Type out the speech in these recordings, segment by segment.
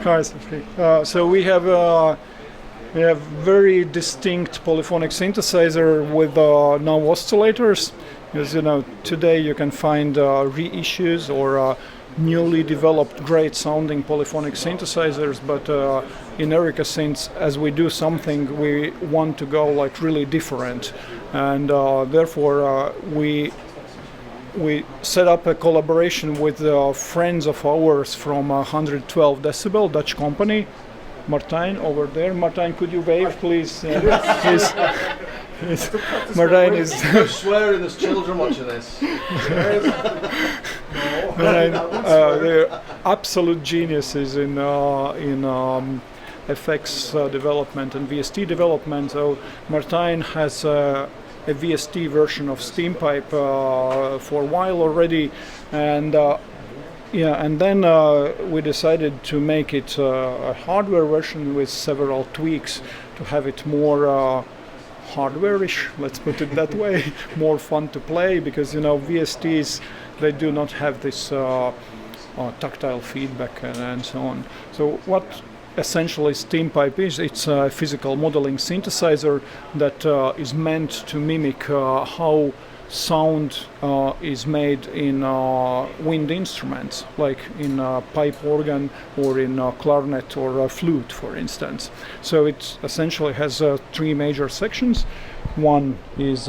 Hi, Sophie. So we have very distinct polyphonic synthesizer with now oscillators. As you know, today you can find reissues or newly developed great sounding polyphonic synthesizers, but in Erica Synths, as we do something, we want to go like really different, and therefore we set up a collaboration with friends of ours from 112 Decibel, Dutch company. Martijn over there. Martijn, could you wave, please? Martijn is. No swearing. There's children watching this. They're absolute geniuses in FX development and VST development. So Martijn has a VST version of Steampipe for a while already, and then we decided to make it a hardware version with several tweaks to have it more hardware-ish, let's put it that way, more fun to play, because VSTs, they do not have this tactile feedback and so on. So what essentially Steampipe is, it's a physical modeling synthesizer that is meant to mimic how sound is made in wind instruments, like in pipe organ or in clarinet or flute, for instance. So it essentially has three major sections. One is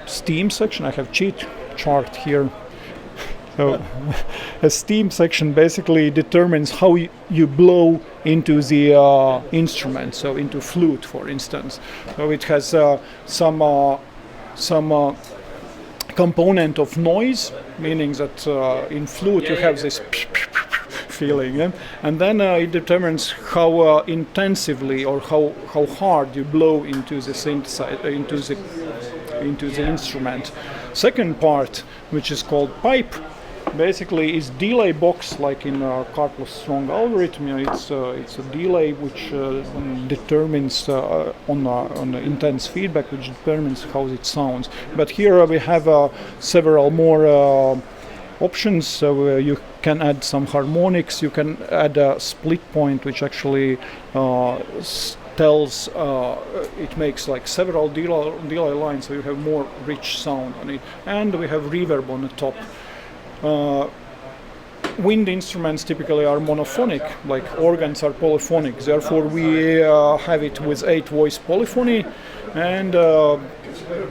steam section. I have cheat chart here. So a steam section basically determines how you blow into the instrument, so into flute, for instance. So it has some component of noise, meaning that in flute you have this feeling, and then it determines how intensively or how hard you blow into the synthesizer, into the instrument. Second part, which is called pipe, basically is delay box, like in Karplus strong algorithm. It's a delay which determines on intense feedback, which determines how it sounds. But here we have several more options. So you can add some harmonics. You can add a split point, which actually tells it makes like several delay lines, so you have more rich sound on it. And we have reverb on the top. Wind instruments typically are monophonic, like organs are polyphonic. Therefore, we have it with 8-voice polyphony, and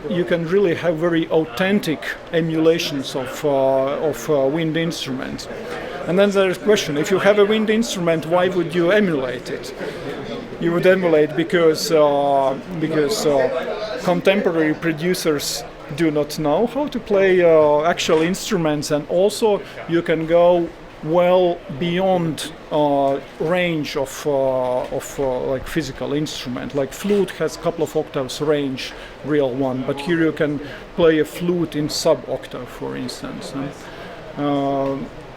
you can really have very authentic emulations of wind instruments. And then there is a question: if you have a wind instrument, why would you emulate it? You would emulate because contemporary producers do not know how to play actual instruments, and also you can go well beyond range of like physical instrument. Like flute has a couple of octaves range, real one, but here you can play a flute in sub-octave, for instance.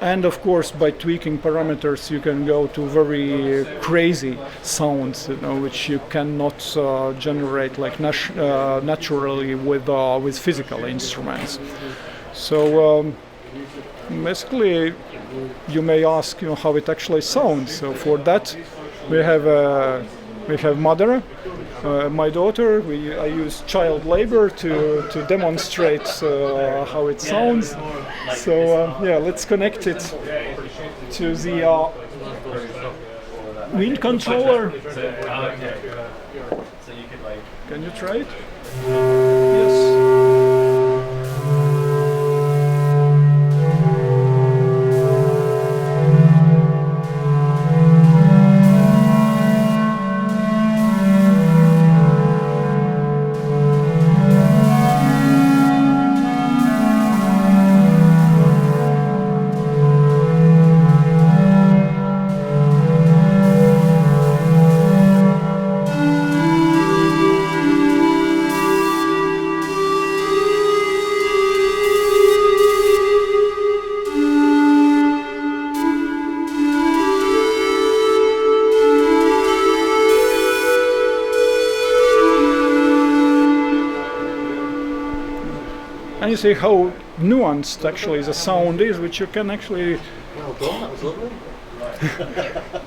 And of course, by tweaking parameters, you can go to very crazy sounds, which you cannot generate like naturally with physical instruments. So basically, you may ask, how it actually sounds. So for that, we have mother, my daughter. I use child labor to demonstrate how it sounds. So let's connect it to the wind controller. Can you try it? Yes. And you see how nuanced actually the sound is, which you can actually... Well done, that was lovely.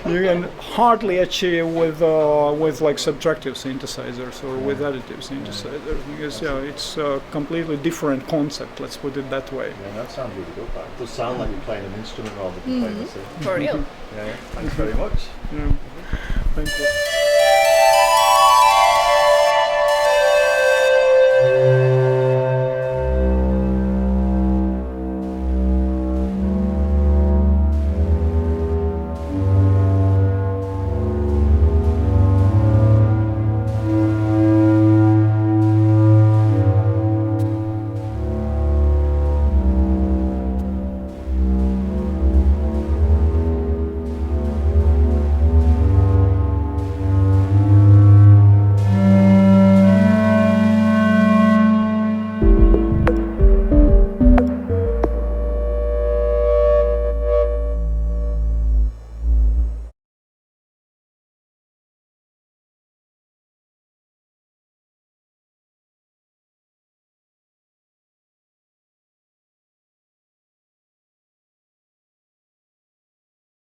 you can hardly achieve with like subtractive synthesizers or with additive synthesizers, because it's a completely different concept. Let's put it that way. Yeah, that sounds really good. That does sound like you're playing an instrument rather than playing a synth. For real. Yeah, thanks very much. Yeah. Thank you.